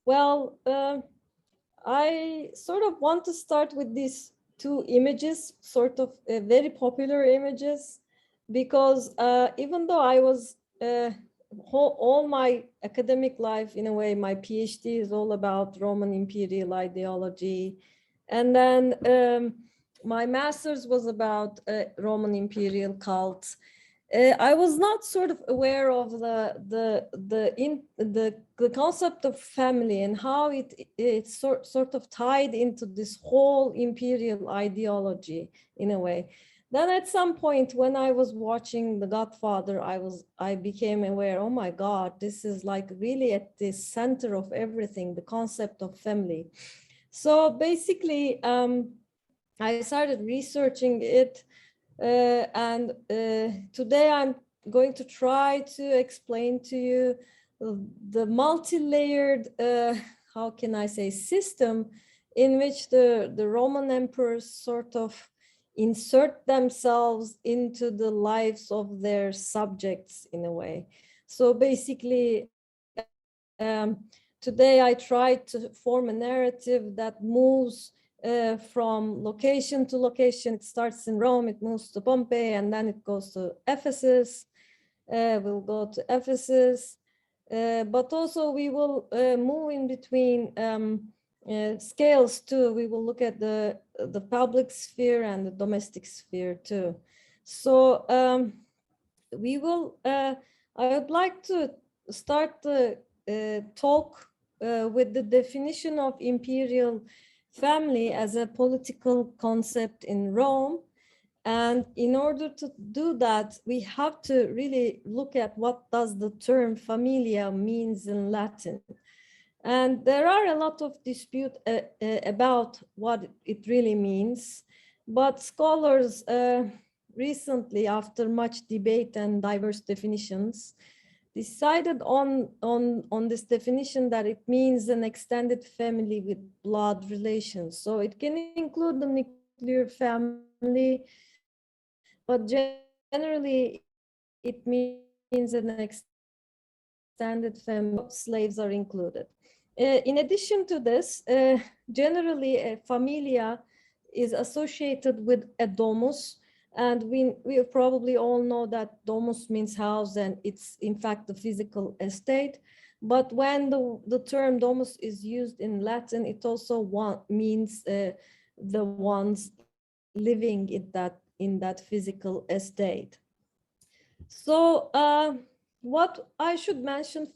Well, I sort of want to start with these two images, sort of very popular images, because even though I was all my academic life, in a way, my PhD is all about Roman imperial ideology. And then my master's was about Roman imperial cult. I was not sort of aware of the concept of family and how it's sort of tied into this whole imperial ideology in a way. Then at some point when I was watching The Godfather, I became aware, oh my God, this is like really at the center of everything, the concept of family. So basically, I started researching it. And today I'm going to try to explain to you the multi-layered, how can I say, system in which the Roman emperors sort of insert themselves into the lives of their subjects in a way. So basically, today I tried to form a narrative that moves from location to location. It starts in Rome, it moves to Pompeii, and then it goes to Ephesus. We'll go to Ephesus, but also we will move in between scales too. We will look at the public sphere and the domestic sphere too. So we will, I would like to start the talk with the definition of imperial family as a political concept in Rome. And in order to do that, we have to really look at what does the term familia means in Latin. And there are a lot of dispute about what it really means, but scholars recently, after much debate and diverse definitions, decided on this definition that it means an extended family with blood relations. So it can include the nuclear family, but generally it means an extended family where slaves are included. In addition to this, generally a familia is associated with a domus, and we probably all know that domus means house, and it's in fact the physical estate. But when the term domus is used in Latin, it also means the ones living in that physical estate. So what I should mention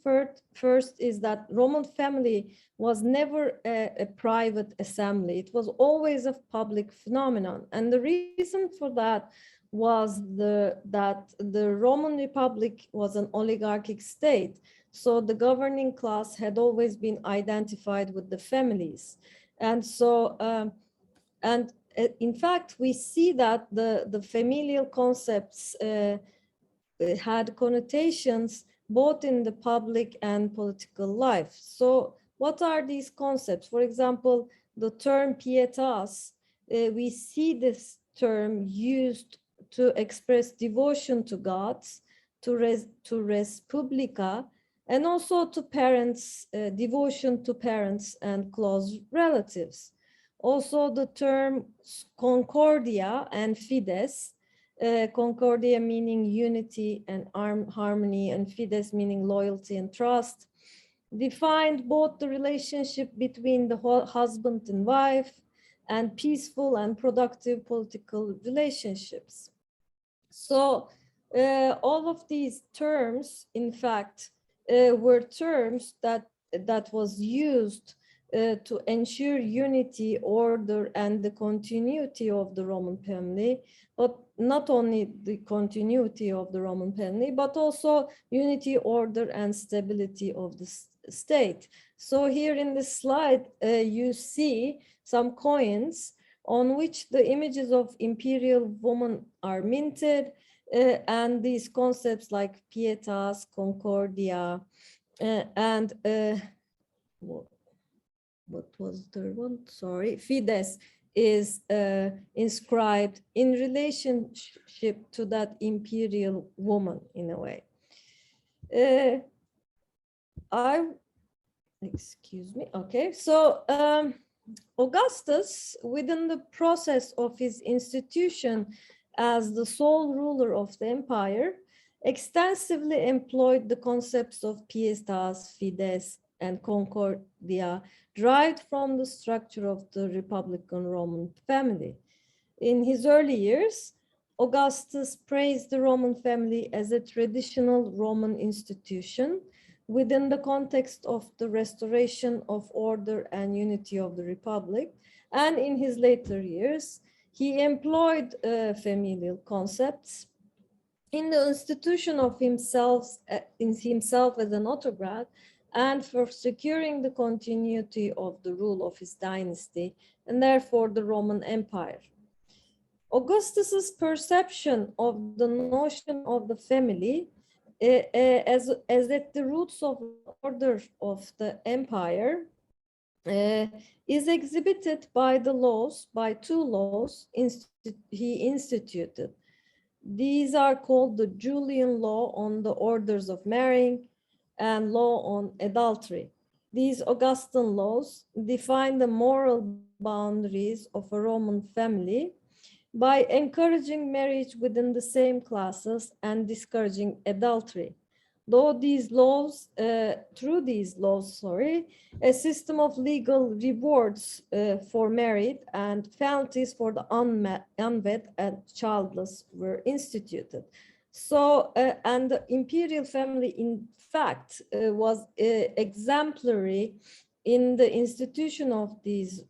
first is that Roman family was never a private assembly. It was always a public phenomenon. And the reason for that was that the Roman Republic was an oligarchic state. So the governing class had always been identified with the families. And so, and in fact, we see that the familial concepts had connotations both in the public and political life. So what are these concepts? For example, the term pietas, we see this term used to express devotion to gods, to res publica, and also to parents, devotion to parents and close relatives. Also the term concordia and fides, concordia meaning unity and harmony, and fides meaning loyalty and trust, defined both the relationship between the husband and wife and peaceful and productive political relationships. So all of these terms, in fact, were terms that was used to ensure unity, order, and the continuity of the Roman family, but not only the continuity of the Roman family, but also unity, order, and stability of the state. So here in this slide, you see some coins on which the images of imperial women are minted, and these concepts like pietas, concordia, and what was the one? Sorry, fides is inscribed in relationship to that imperial woman in a way. I excuse me. Okay, so Augustus, within the process of his institution as the sole ruler of the empire, extensively employed the concepts of pietas, fides, and concordia derived from the structure of the Republican Roman family. In his early years, Augustus praised the Roman family as a traditional Roman institution within the context of the restoration of order and unity of the Republic. And in his later years, he employed familial concepts in the institution of himself, in himself as an autocrat, and for securing the continuity of the rule of his dynasty and therefore the Roman Empire. Augustus's perception of the notion of the family as at the roots of order of the empire is exhibited by the laws, by two laws he instituted. These are called the Julian Law on the orders of marrying and Law on adultery. These Augustan laws define the moral boundaries of a Roman family by encouraging marriage within the same classes and discouraging adultery. Through these laws, a system of legal rewards for married and penalties for the unwed and childless were instituted. So, and the imperial family, in fact, was exemplary in the institution of these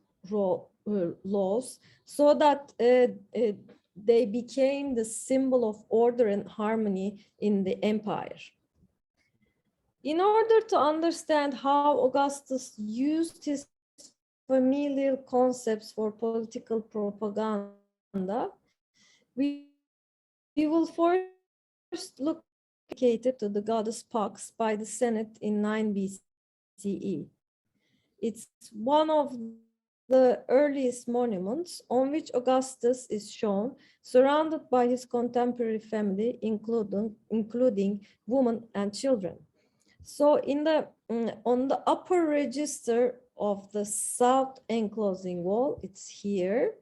laws, so that they became the symbol of order and harmony in the empire. In order to understand how Augustus used his familial concepts for political propaganda, we will first look dedicated to the goddess Pax by the Senate in 9 BCE. It's one of the earliest monuments on which Augustus is shown, surrounded by his contemporary family, including women and children. So in the on the upper register of the south enclosing wall, it's here,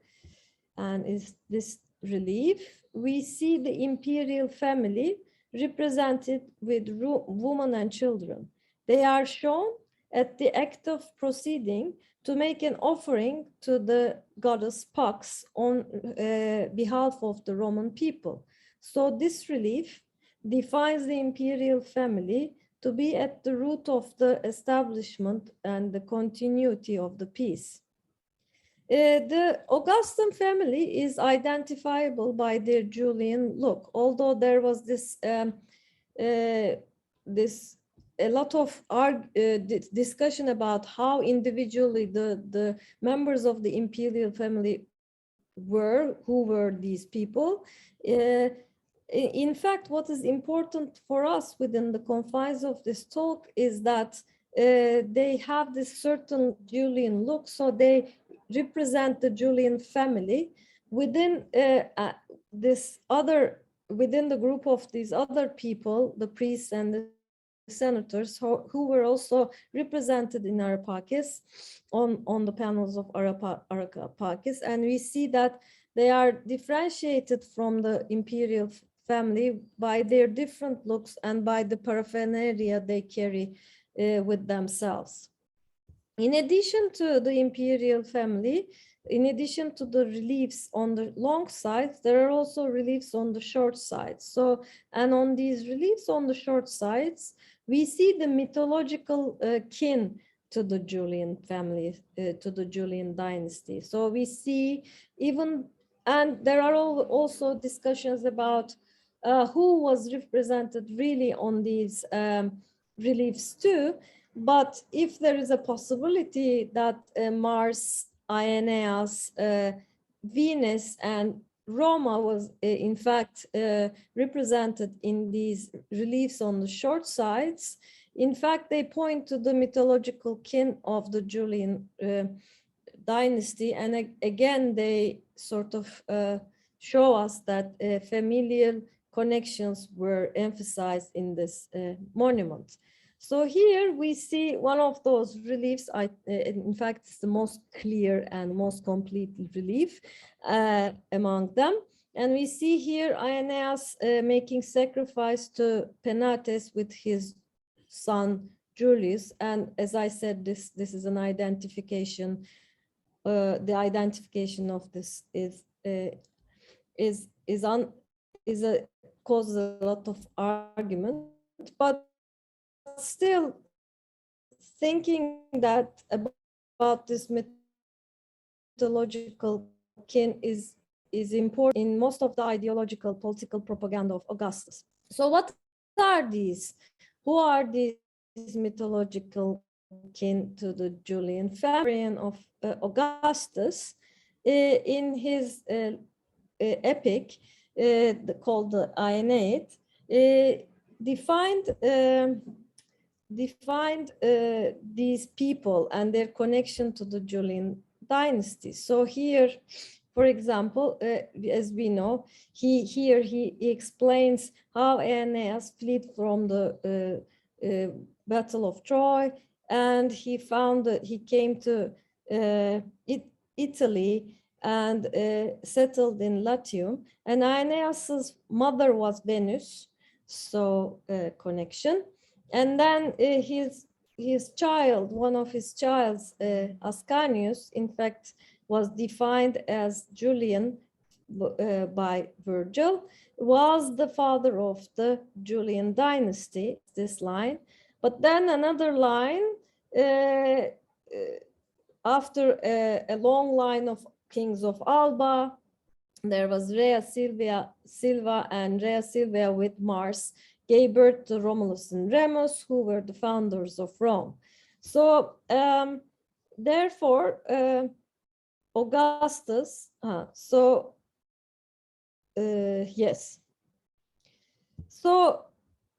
and is this relief, we see the imperial family represented with women and children. They are shown at the act of proceeding to make an offering to the goddess Pax on behalf of the Roman people. So this relief defines the imperial family to be at the root of the establishment and the continuity of the peace. The Augustan family is identifiable by their Julian look, although there was this a lot of discussion about how individually the members of the imperial family who were these people. In fact, what is important for us within the confines of this talk is that they have this certain Julian look, so they represent the Julian family within within the group of these other people, the priests and the senators who were also represented in Arapakis on the panels of Arapakis, and we see that they are differentiated from the imperial family by their different looks and by the paraphernalia they carry with themselves. In addition to the imperial family, in addition to the reliefs on the long sides, there are also reliefs on the short sides. So, and on these reliefs on the short sides, we see the mythological kin to the Julian family, to the Julian dynasty. So we see even, and there are also discussions about who was represented really on these reliefs too. But if there is a possibility that Mars, Aeneas, Venus, and Roma was in fact represented in these reliefs on the short sides, in fact, they point to the mythological kin of the Julian dynasty. And again, they sort of show us that familial connections were emphasized in this monument. So here we see one of those reliefs. In fact, it's the most clear and most complete relief among them. And we see here Aeneas making sacrifice to Penates with his son Julius. And as I said, this is an identification. The identification of this is causes a lot of argument, but still thinking that about this mythological kin is important in most of the ideological political propaganda of Augustus. So what are these? Who are these mythological kin to the Julian family of Augustus? In his epic called the Aeneid, defined these people and their connection to the Julian dynasty. So here, for example, as we know, he explains how Aeneas fled from the Battle of Troy, and he came to Italy and settled in Latium. And Aeneas's mother was Venus, so connection. And then his child, one of his childs, Ascanius, in fact, was defined as Julian by Virgil, was the father of the Julian dynasty, this line. But then another line, after a long line of kings of Alba, there was Rhea Silva, and Rhea Silvia with Mars gave birth to Romulus and Remus, who were the founders of Rome. So therefore, Augustus, yes. So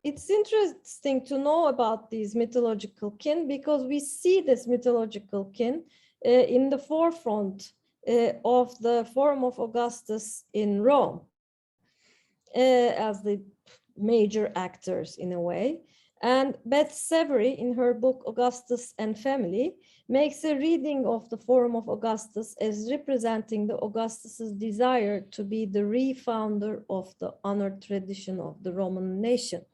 it's interesting to know about these mythological kin, because we see this mythological kin in the forefront of the Forum of Augustus in Rome as the major actors in a way. And Beth Severy, in her book Augustus and Family, makes a reading of the Forum of Augustus as representing the Augustus's desire to be the refounder of the honored tradition of the Roman nation.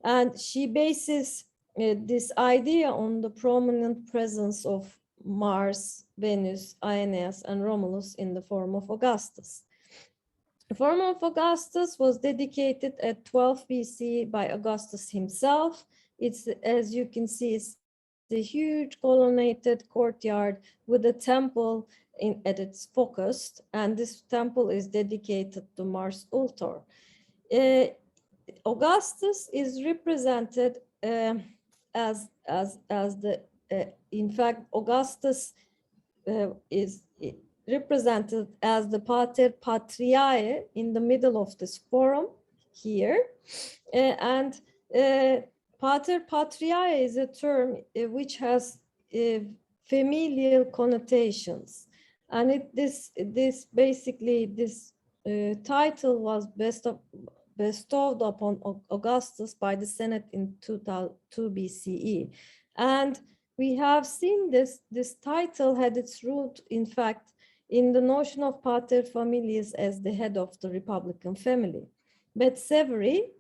And she bases this idea on the prominent presence of Mars, Venus, Aeneas, and Romulus in the Forum of Augustus. The Forum of Augustus was dedicated at 12 BC by Augustus himself. It's, as you can see, it's the huge colonnaded courtyard with a temple at its focus, and this temple is dedicated to Mars Ultor. Augustus is represented as the in fact, Augustus is represented as the Pater Patriae in the middle of this forum here. And Pater Patriae is a term which has familial connotations. And this title was bestowed upon Augustus by the Senate in 2 BCE. And we have seen this title had its root, in fact, in the notion of pater familias as the head of the Republican family. But Severy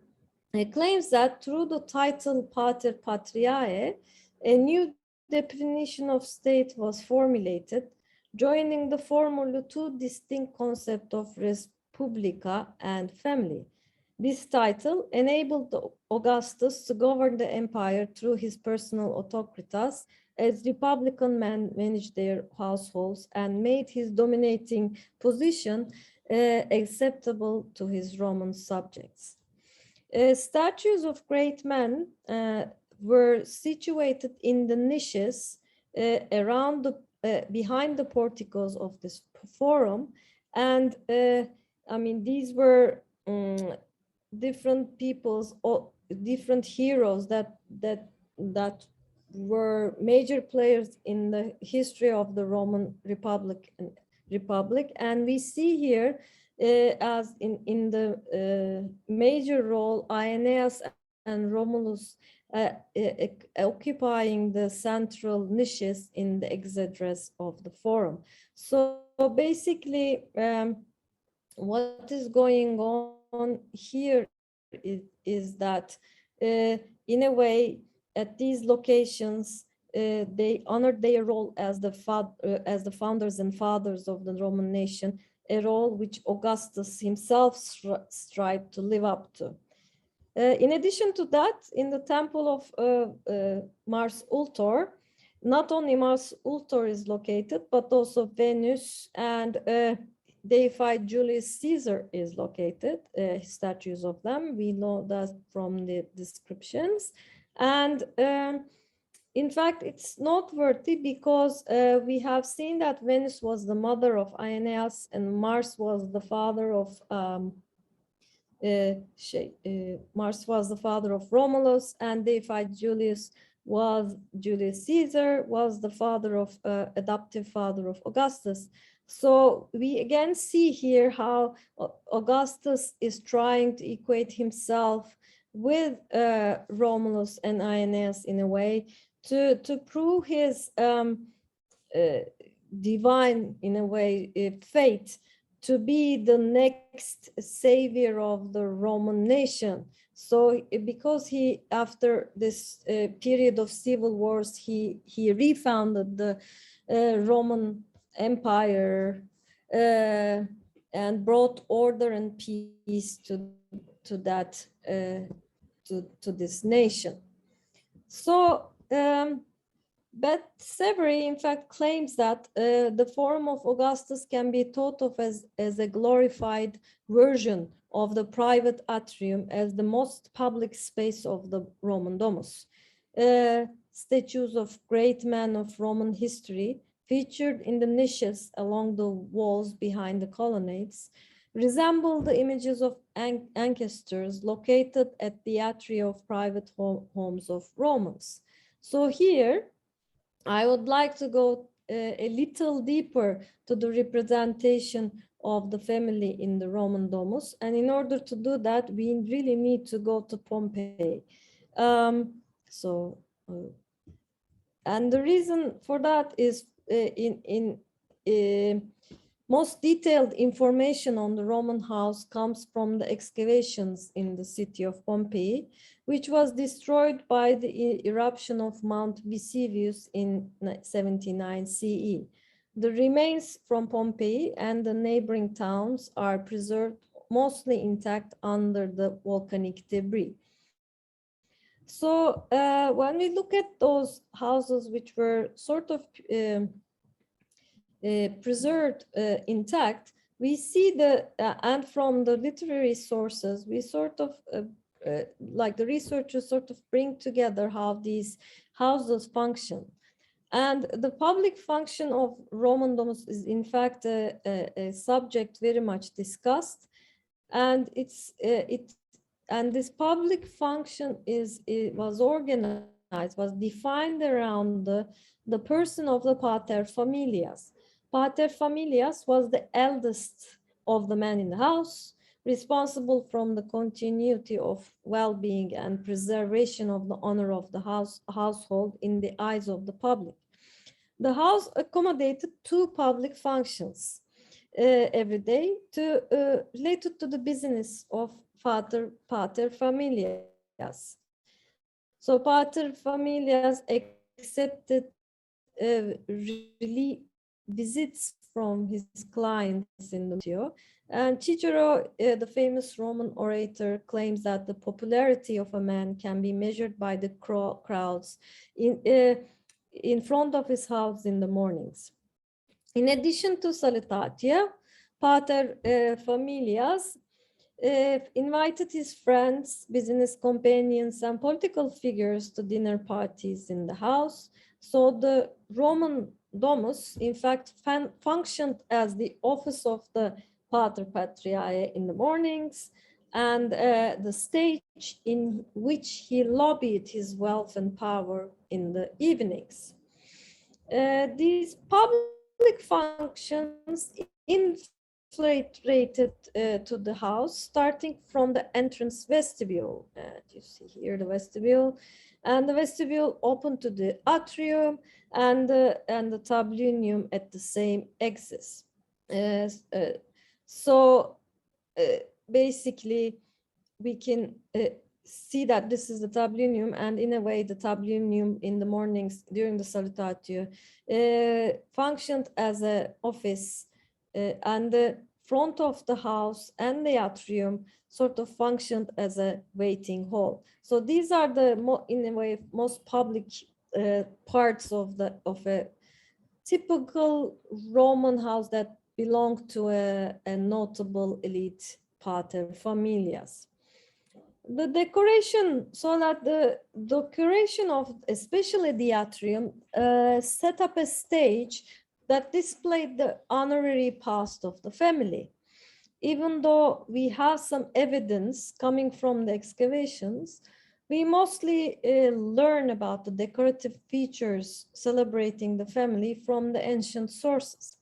claims that through the title Pater Patriae, a new definition of state was formulated, joining the formerly two distinct concepts of res publica and family. This title enabled Augustus to govern the empire through his personal autocratas, as Republican men managed their households, and made his dominating position acceptable to his Roman subjects. Statues of great men were situated in the niches around behind the porticos of this forum, and I mean, these were different peoples, or different heroes that were major players in the history of the Roman Republic. And we see here as in the major role Aeneas and Romulus occupying the central niches in the exegesis of the forum. So basically, what is going on here is that in a way, at these locations, they honored their role as the founders and fathers of the Roman nation, a role which Augustus himself strived to live up to. In addition to that, in the temple of Mars Ultor, not only Mars Ultor is located, but also Venus and deified Julius Caesar is located, statues of them. We know that from the descriptions. And in fact, it's noteworthy because we have seen that Venus was the mother of Aeneas and Mars was the father of Mars was the father of Romulus, and deified Julius Caesar was the father of adoptive father of Augustus. So we again see here how Augustus is trying to equate himself with Romulus and Aeneas in a way to prove his divine, in a way, fate to be the next savior of the Roman nation. So because he, after this period of civil wars, he refounded the Roman Empire and brought order and peace to that to this nation. So but Severy, in fact, claims that the Forum of Augustus can be thought of as a glorified version of the private atrium as the most public space of the Roman Domus. Statues of great men of Roman history featured in the niches along the walls behind the colonnades resemble the images of ancestors located at the atria of private homes of Romans. So here, I would like to go a little deeper to the representation of the family in the Roman Domus. And in order to do that, we really need to go to Pompeii. And the reason for that is most detailed information on the Roman house comes from the excavations in the city of Pompeii, which was destroyed by the eruption of Mount Vesuvius in 79 CE. The remains from Pompeii and the neighboring towns are preserved mostly intact under the volcanic debris. So when we look at those houses which were sort of preserved intact, we see and from the literary sources, we sort of, like the researchers sort of bring together how these houses function. And the public function of Roman Domus is in fact a subject very much discussed. And and this public function was organized, was defined around the person of the pater familias. Pater familias was the eldest of the men in the house, responsible from the continuity of well-being and preservation of the honor of the household in the eyes of the public. The house accommodated two public functions every day related to the business of pater familias. So pater familias accepted visits from his clients in the Meteo. And Cicero, the famous Roman orator, claims that the popularity of a man can be measured by the crowds in front of his house in the mornings. In addition to salutatia, pater familias invited his friends, business companions, and political figures to dinner parties in the house. So the Roman Domus, in fact, functioned as the office of the Pater Patriae in the mornings and the stage in which he lobbied his wealth and power in the evenings. These public functions, in infiltrated to the house, starting from the entrance vestibule. You see here the vestibule, and the vestibule open to the atrium and the tablinum at the same axis. So basically, we can see that this is the tablinum, and in a way, the tablinum in the mornings during the salutatio functioned as an office, and the front of the house and the atrium sort of functioned as a waiting hall. So these are the in a way most public parts of a typical Roman house that belonged to a notable elite pater familias. The decoration, so that the decoration of especially the atrium set up a stage that displayed the honorary past of the family. Even though we have some evidence coming from the excavations, we mostly learn about the decorative features celebrating the family from the ancient sources.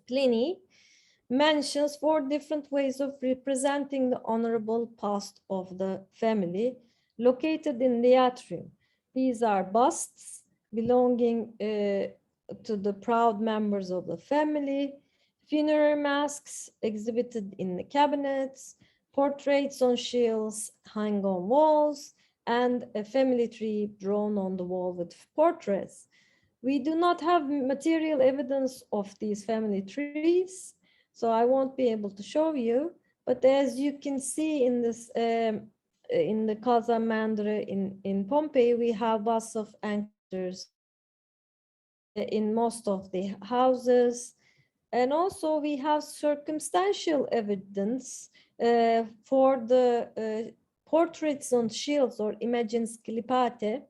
Pliny mentions 4 different ways of representing the honorable past of the family located in the atrium. These are busts belonging to the proud members of the family, funerary masks exhibited in the cabinets, portraits on shields hung on walls, and a family tree drawn on the wall with portraits. We do not have material evidence of these family trees, so I won't be able to show you. But as you can see in this, in the Casa Mandre in Pompeii, we have busts of ancestors in most of the houses. And also we have circumstantial evidence for the portraits on shields or images clipate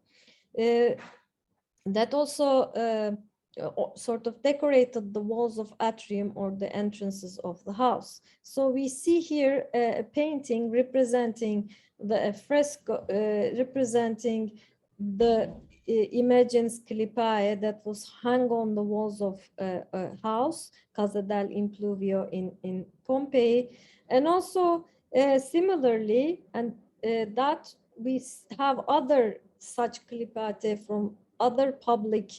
that also sort of decorated the walls of atrium or the entrances of the house. So we see here a painting representing the fresco, representing the images clipae that was hung on the walls of a house, Casa del Impluvio in Pompeii. And also similarly, and that we have other such clipate from other public,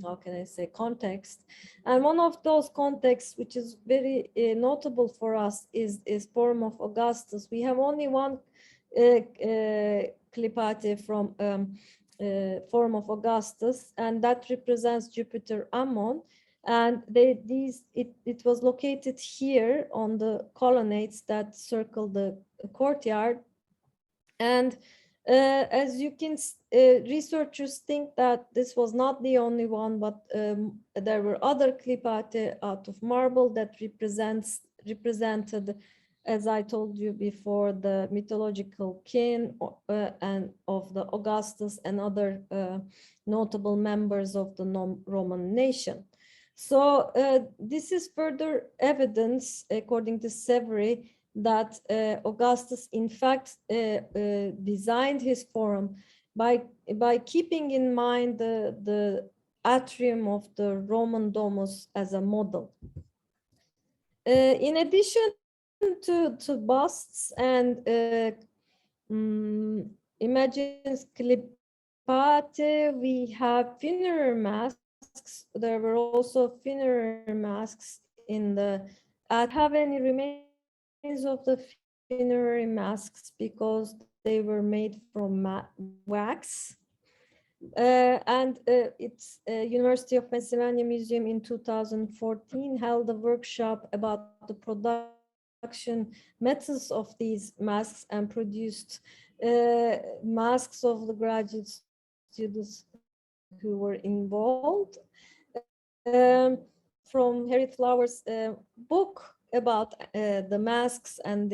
how can I say, context. And one of those contexts, which is very notable for us, is Forum of Augustus. We have only one clipate from Forum of Augustus, and that represents Jupiter Ammon. And it was located here on the colonnades that circle the courtyard. And as you can, researchers think that this was not the only one, but there were other clipate out of marble that represented, as I told you before, the mythological kin and of the Augustus and other notable members of the Roman nation. So this is further evidence, according to Severi, that Augustus, in fact, designed his forum by keeping in mind the atrium of the Roman Domus as a model. In addition to busts and images clipate, we have funerary masks. There were also funerary masks in the. I don't have any remains of the funerary masks because they were made from wax. And it's University of Pennsylvania Museum in 2014 held a workshop about the production methods of these masks and produced masks of the graduate students who were involved. From Harriet Flower's book about the masks and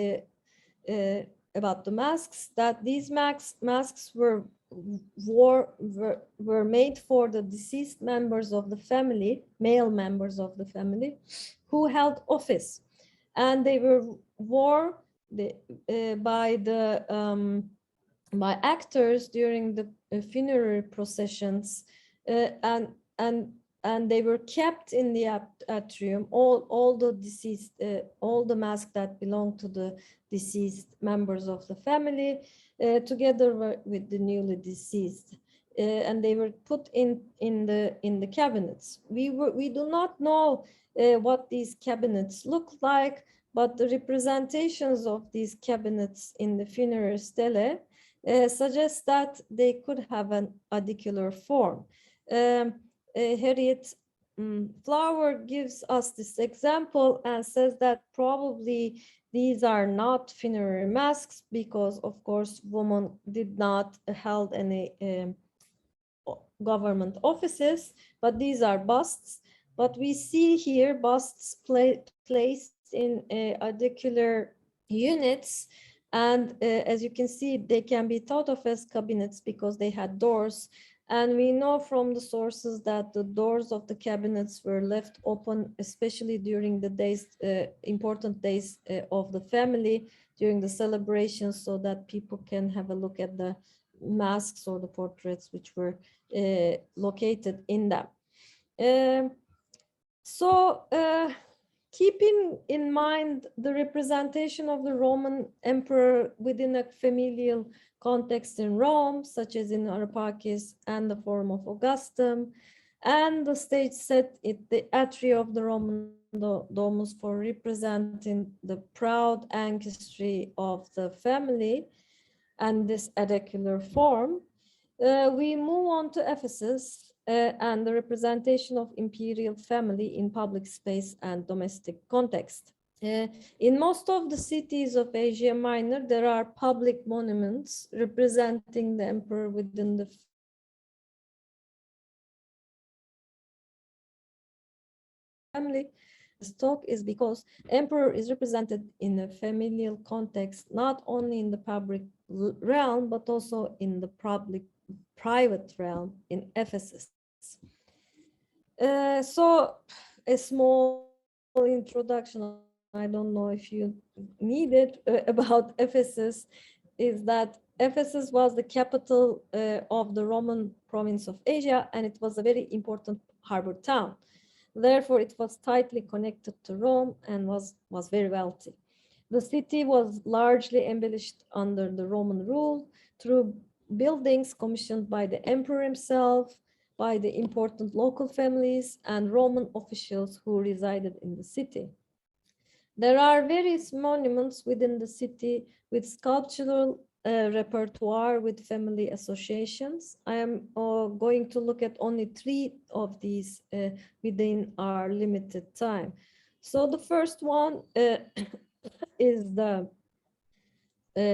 about the masks, that these masks were made for the deceased members of the family, male members of the family, who held office, and they were worn by actors during the funerary processions, and and they were kept in the atrium. All the deceased, all the masks that belong to the deceased members of the family, together with the newly deceased, and they were put in the cabinets. We do not know what these cabinets look like, but the representations of these cabinets in the funerary stele suggest that they could have an adicular form. Harriet Flower gives us this example and says that probably these are not funerary masks because, of course, women did not hold any government offices, but these are busts. But we see here busts placed in adicular units, and as you can see, they can be thought of as cabinets because they had doors. And we know from the sources that the doors of the cabinets were left open, especially during the days, important days of the family, during the celebrations, so that people can have a look at the masks or the portraits which were located in them. Keeping in mind the representation of the Roman emperor within a familial context in Rome, such as in Arapakis and the Forum of Augustum, and the stage set at the atria of the Roman Domus for representing the proud ancestry of the family and this adicular form, we move on to Ephesus and the representation of imperial family in public space and domestic context. In most of the cities of Asia Minor, there are public monuments representing the emperor within the family. This talk is because emperor is represented in a familial context, not only in the public realm, but also in the private realm in Ephesus. So a small introduction, I don't know if you need it, about Ephesus, is that Ephesus was the capital of the Roman province of Asia, and it was a very important harbor town. Therefore, it was tightly connected to Rome and was very wealthy. The city was largely embellished under the Roman rule through buildings commissioned by the emperor himself, by the important local families and Roman officials who resided in the city. There are various monuments within the city with sculptural repertoire with family associations. I am going to look at only 3 of these within our limited time. So the first one is the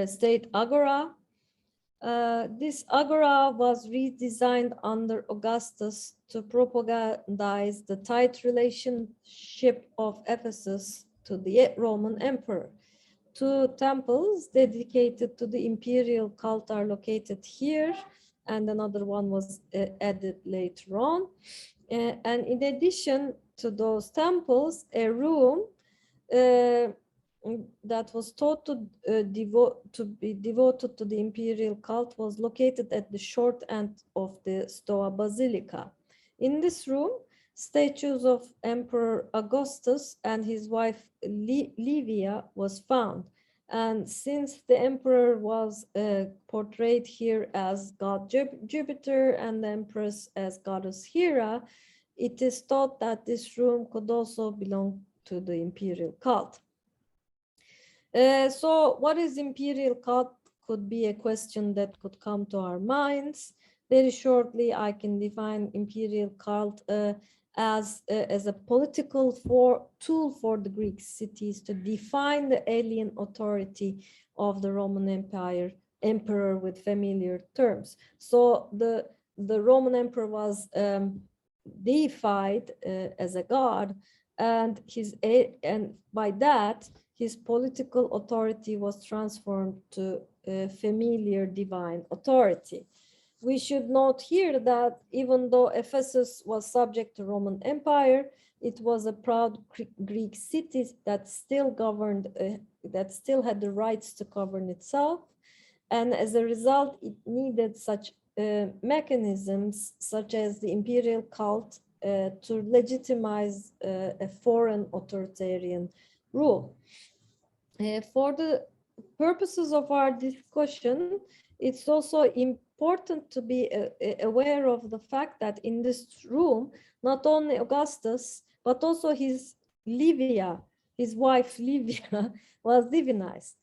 state Agara. This Agora was redesigned under Augustus to propagandize the tight relationship of Ephesus to the Roman emperor. 2 temples dedicated to the imperial cult are located here, and another one was added later on. And in addition to those temples, a room that was thought to be devoted to the imperial cult was located at the short end of the Stoa Basilica. In this room, statues of Emperor Augustus and his wife Livia was found. And since the emperor was portrayed here as god Jupiter and the empress as goddess Hera, it is thought that this room could also belong to the imperial cult. So what is imperial cult could be a question that could come to our minds. Very shortly, I can define imperial cult as a political tool for the Greek cities to define the alien authority of the Roman emperor with familiar terms. So the Roman emperor was deified as a god, and by that his political authority was transformed to familiar divine authority. We should note here that even though Ephesus was subject to Roman Empire, it was a proud Greek city that still governed, that still had the rights to govern itself. And as a result, it needed such mechanisms such as the imperial cult to legitimize a foreign authoritarian rule. For the purposes of our discussion, it's also important to be aware of the fact that in this room, not only Augustus, but also his wife Livia, was divinized.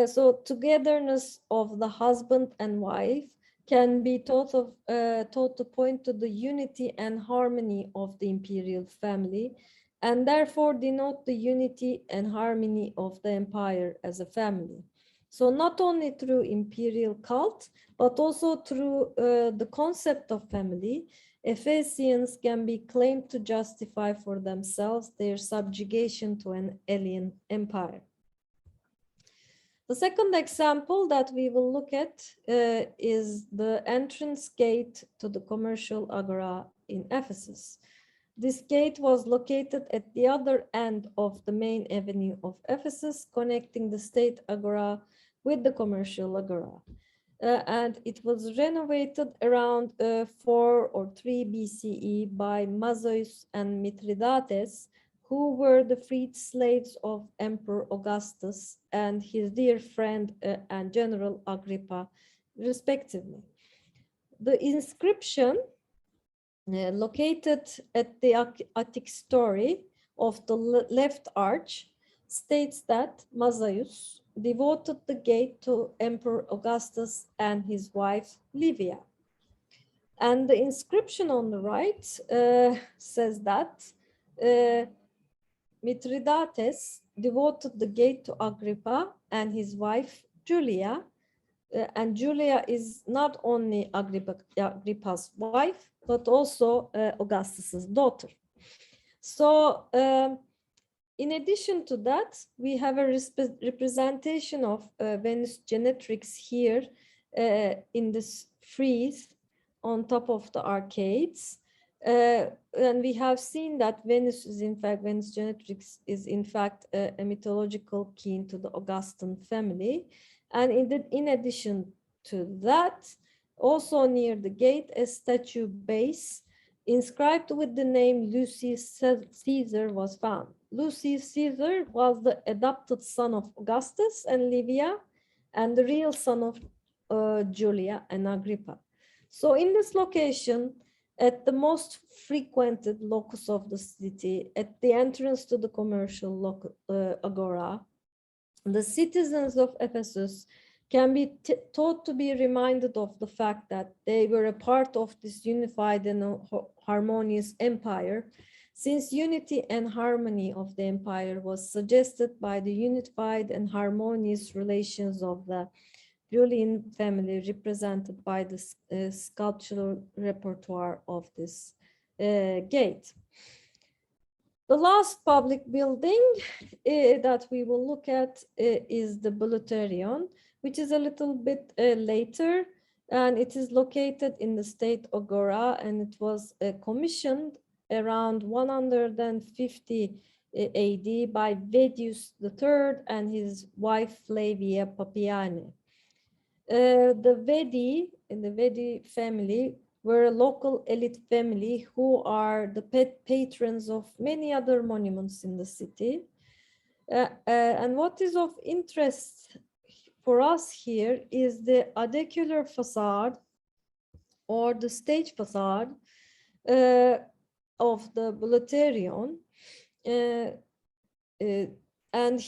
So togetherness of the husband and wife can be thought to point to the unity and harmony of the imperial family, and therefore denote the unity and harmony of the empire as a family. So not only through imperial cult, but also through the concept of family, Ephesians can be claimed to justify for themselves their subjugation to an alien empire. The second example that we will look at is the entrance gate to the commercial Agara in Ephesus. This gate was located at the other end of the main avenue of Ephesus, connecting the state Agora with the commercial Agora. And it was renovated around 4 or 3 BCE by Mazaeus and Mithridates, who were the freed slaves of Emperor Augustus and his dear friend and General Agrippa, respectively. The inscription located at the attic story of the left arch states that Mazaeus devoted the gate to Emperor Augustus and his wife Livia. And the inscription on the right says that Mithridates devoted the gate to Agrippa and his wife Julia, and Julia is not only Agrippa's wife, but also Augustus's daughter. So in addition to that, we have a representation of Venus genetrix here in this frieze on top of the arcades. And we have seen that Venus genetrix is in fact a mythological kin to the Augustan family. And in addition to that, also near the gate, a statue base inscribed with the name Lucius Caesar was found. Lucius Caesar was the adopted son of Augustus and Livia, and the real son of Julia and Agrippa. So in this location, at the most frequented locus of the city, at the entrance to the commercial agora, the citizens of Ephesus can be taught to be reminded of the fact that they were a part of this unified and harmonious empire, since unity and harmony of the empire was suggested by the unified and harmonious relations of the Julian family, represented by the sculptural repertoire of this gate. The last public building that we will look at is the Bouleuterion, which is a little bit later, and it is located in the state Agora, and it was commissioned around 150 AD by Vedius III and his wife Flavia Papiane. The Vedi family were a local elite family who are the patrons of many other monuments in the city. And what is of interest for us here is the adecular facade or the stage facade of the Bouleuterion. And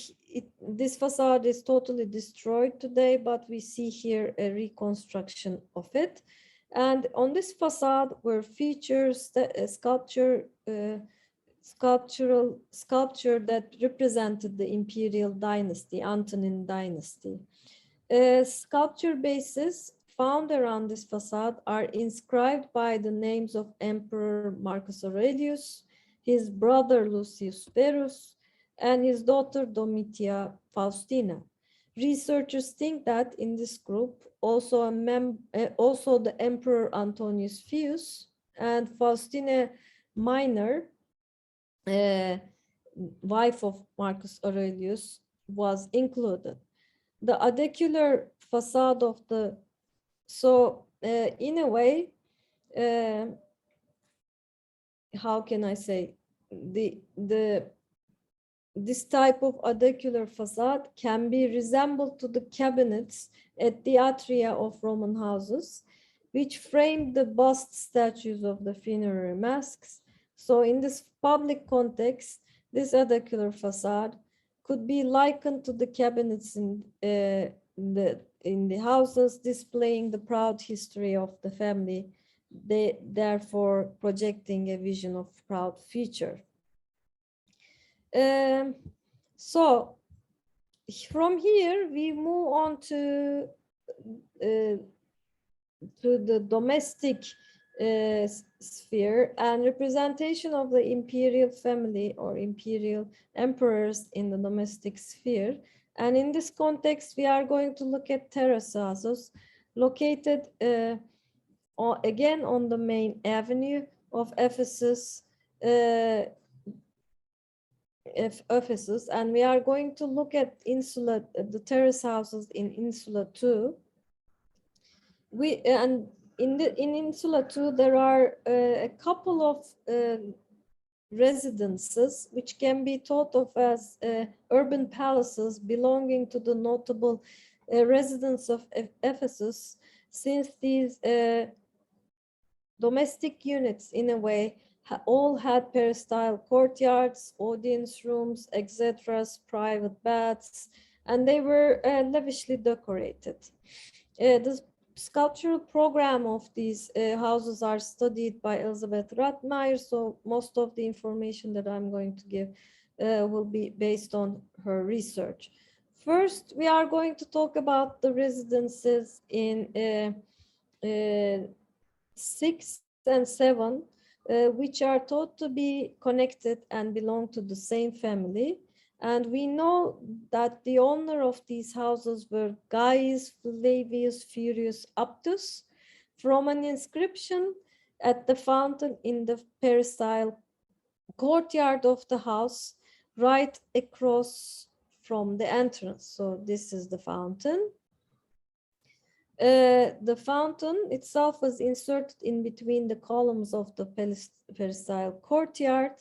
this facade is totally destroyed today, but we see here a reconstruction of it. And on this facade were features, sculpture that represented the imperial dynasty, Antonine dynasty. Sculpture bases found around this facade are inscribed by the names of Emperor Marcus Aurelius, his brother Lucius Verus, and his daughter Domitia Faustina. Researchers think that in this group also the Emperor Antonius Pius and Faustina Minor, wife of Marcus Aurelius, was included. The adecular facade of the, in a way, how can I say, this type of auricular facade can be resembled to the cabinets at the atria of Roman houses, which framed the bust statues of the funerary masks. So in this public context, this auricular facade could be likened to the cabinets in the houses, displaying the proud history of the family, therefore projecting a vision of proud future. So from here we move on to the domestic sphere and representation of the imperial family or imperial emperors in the domestic sphere. And in this context, we are going to look at terrace houses located again on the main avenue of Ephesus, and we are going to look at insula, the terrace houses in Insula 2. And in Insula 2, there are a couple of residences which can be thought of as urban palaces belonging to the notable residents of Ephesus, since these domestic units, in a way, all had peristyle courtyards, audience rooms, etc., private baths, and they were lavishly decorated. The sculptural program of these houses are studied by Elizabeth Rathmeyer, so most of the information that I'm going to give will be based on her research. First, we are going to talk about the residences in 6 and 7, which are thought to be connected and belong to the same family. And we know that the owner of these houses were Gaius Flavius Furius Aptus, from an inscription at the fountain in the peristyle courtyard of the house, right across from the entrance. So this is the fountain. The fountain itself was inserted in between the columns of the peristyle courtyard,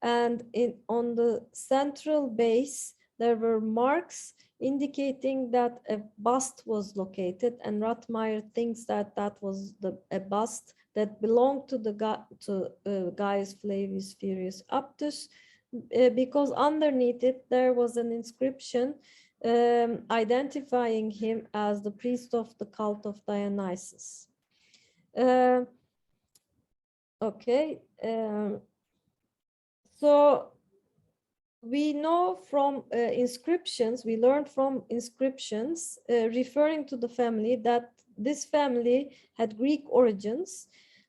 and on the central base there were marks indicating that a bust was located, and Rathmeyer thinks that that was a bust that belonged to Gaius Flavius Furius Aptus, because underneath it there was an inscription identifying him as the priest of the cult of Dionysus. Okay, so we know from inscriptions, we learned from inscriptions referring to the family that this family had Greek origins,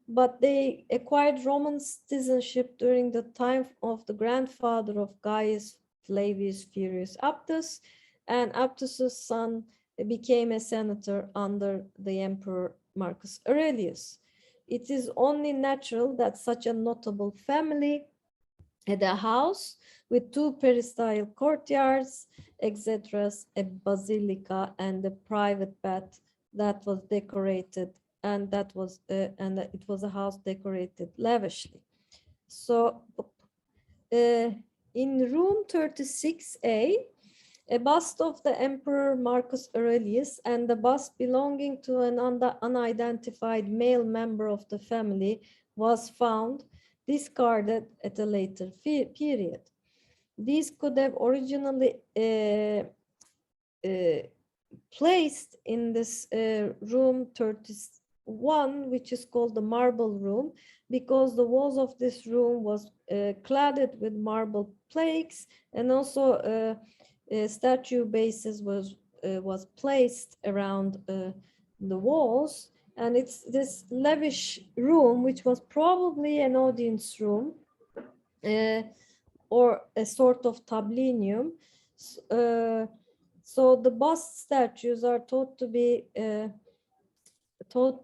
but they acquired Roman citizenship during the time of the grandfather of Gaius Flavius Furius Aptus, and Aptus's son became a senator under the Emperor Marcus Aurelius. It is only natural that such a notable family had a house with 2 peristyle courtyards, etc., a basilica, and a private bath that was decorated, and that was it was a house decorated lavishly. So in room 36A, a bust of the Emperor Marcus Aurelius and a bust belonging to an unidentified male member of the family was found, discarded at a later period. These could have originally placed in this room 31, which is called the marble room, because the walls of this room was cladded with marble plaques, and also statue bases was placed around the walls, and it's this lavish room, which was probably an audience room or a sort of tablinum. So the bust statues are thought to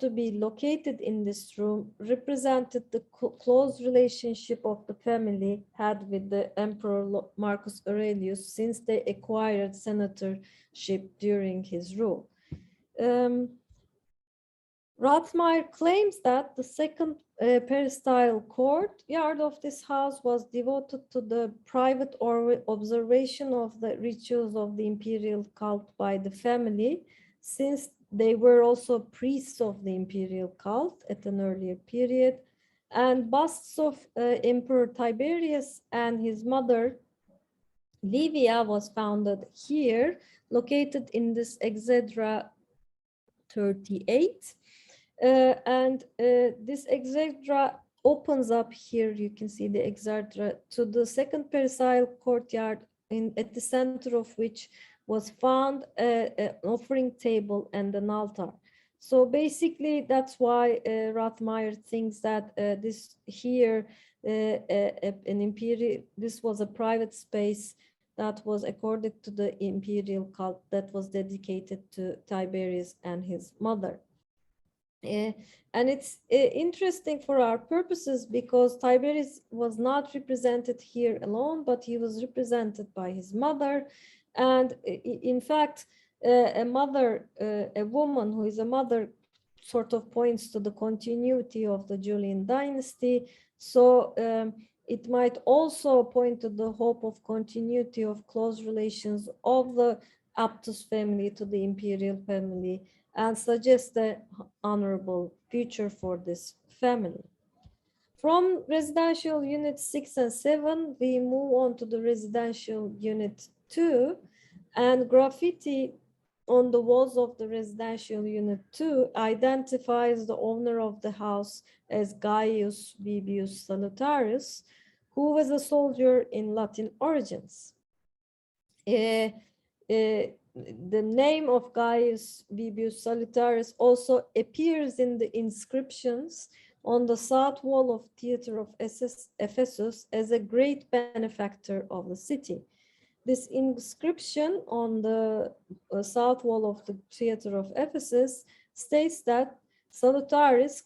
be located in this room, represented the close relationship of the family had with the Emperor Marcus Aurelius, since they acquired senatorship during his rule. Rathmeyer claims that the second peristyle courtyard of this house was devoted to the private observation of the rituals of the imperial cult by the family, since they were also priests of the imperial cult at an earlier period. And busts of Emperor Tiberius and his mother Livia was founded here, located in this Exedra 38. This Exedra opens up here, you can see the Exedra, to the second peristyle courtyard, at the center of which was found an offering table and an altar. So basically, that's why Rothmeyer thinks that this was a private space that was accorded to the imperial cult that was dedicated to Tiberius and his mother. And it's interesting for our purposes because Tiberius was not represented here alone, but he was represented by his mother. And in fact, a woman who is a mother sort of points to the continuity of the Julian dynasty. So it might also point to the hope of continuity of close relations of the Aptus family to the imperial family, and suggest the honorable future for this family. From residential unit 6 and 7, we move on to the residential unit 2, and graffiti on the walls of the residential unit 2 identifies the owner of the house as Gaius Vibius Salutarius, who was a soldier in Latin origins. The name of Gaius Vibius Salutarius also appears in the inscriptions on the south wall of Theater of Ephesus as a great benefactor of the city. This inscription on the south wall of the Theater of Ephesus states that Salutarius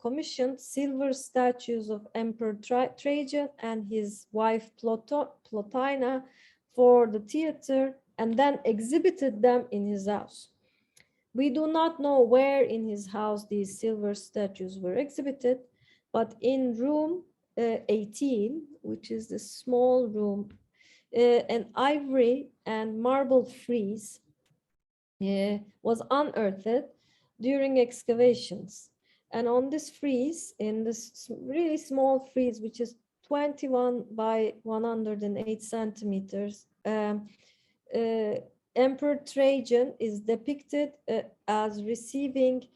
commissioned silver statues of Emperor Trajan and his wife Plotina for the theater, and then exhibited them in his house. We do not know where in his house these silver statues were exhibited, but in room 18, which is the small room, an ivory and marble frieze was unearthed during excavations. And on this frieze, in this really small frieze, which is 21 by 108 centimeters, Emperor Trajan is depicted as receiving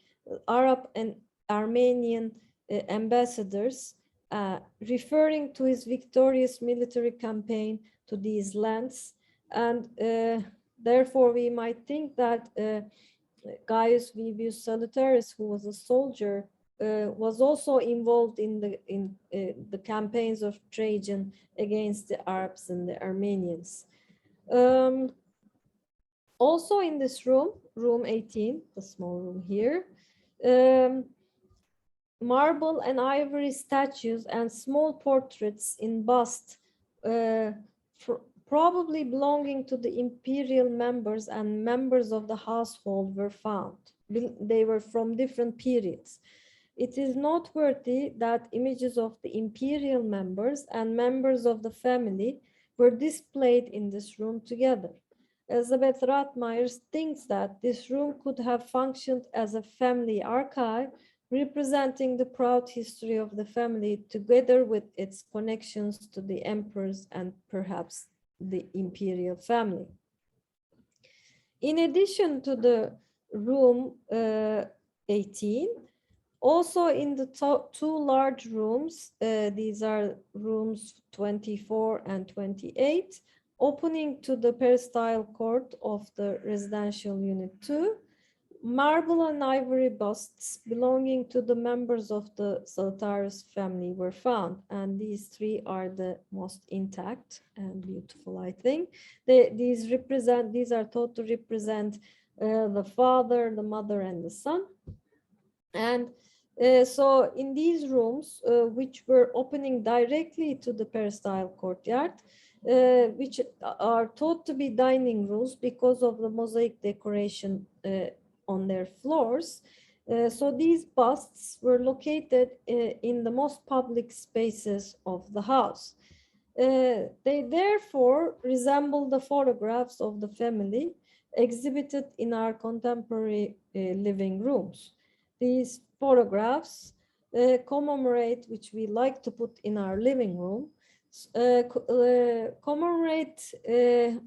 Arab and Armenian ambassadors, referring to his victorious military campaign to these lands. And therefore, we might think that Gaius Vibius Salutarius, who was a soldier, was also involved in the campaigns of Trajan against the Arabs and the Armenians. Also in this room, room 18, the small room here, marble and ivory statues and small portraits in bust, probably belonging to the imperial members and members of the household, were found. They were from different periods. It is noteworthy that images of the imperial members and members of the family were displayed in this room together. Elizabeth Rothmeyer thinks that this room could have functioned as a family archive, representing the proud history of the family together with its connections to the emperors and perhaps the imperial family. In addition to the room 18, also in the two large rooms, these are rooms 24 and 28, opening to the peristyle court of the residential unit 2, marble and ivory busts belonging to the members of the Salutarius family were found, and these three are the most intact and beautiful, I think. These are thought to represent the father, the mother, and the son. And so in these rooms, which were opening directly to the peristyle courtyard, which are thought to be dining rooms because of the mosaic decoration on their floors, So these busts were located in the most public spaces of the house. They therefore resemble the photographs of the family exhibited in our contemporary living rooms. These photographs commemorate, which we like to put in our living room, commemorate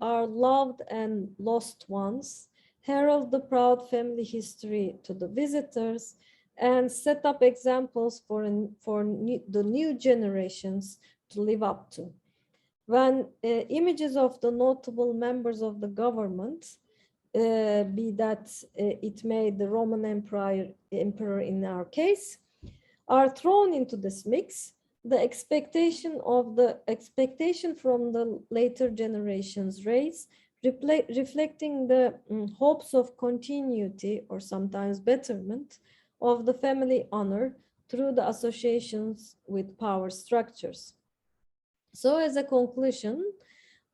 our loved and lost ones, herald the proud family history to the visitors, and set up examples for the new generations to live up to. When images of the notable members of the government, be that it may the Roman emperor in our case, are thrown into this mix, the expectation from the later generations raise, reflecting the hopes of continuity or sometimes betterment of the family honor through the associations with power structures. So as a conclusion,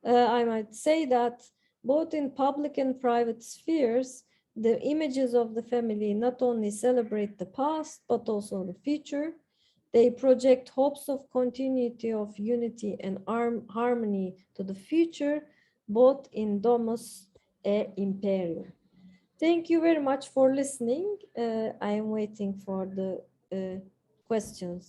I might say that both in public and private spheres, the images of the family not only celebrate the past, but also the future. They project hopes of continuity, of unity and harmony to the future, both in Domus and Imperium. Thank you very much for listening. I am waiting for the questions.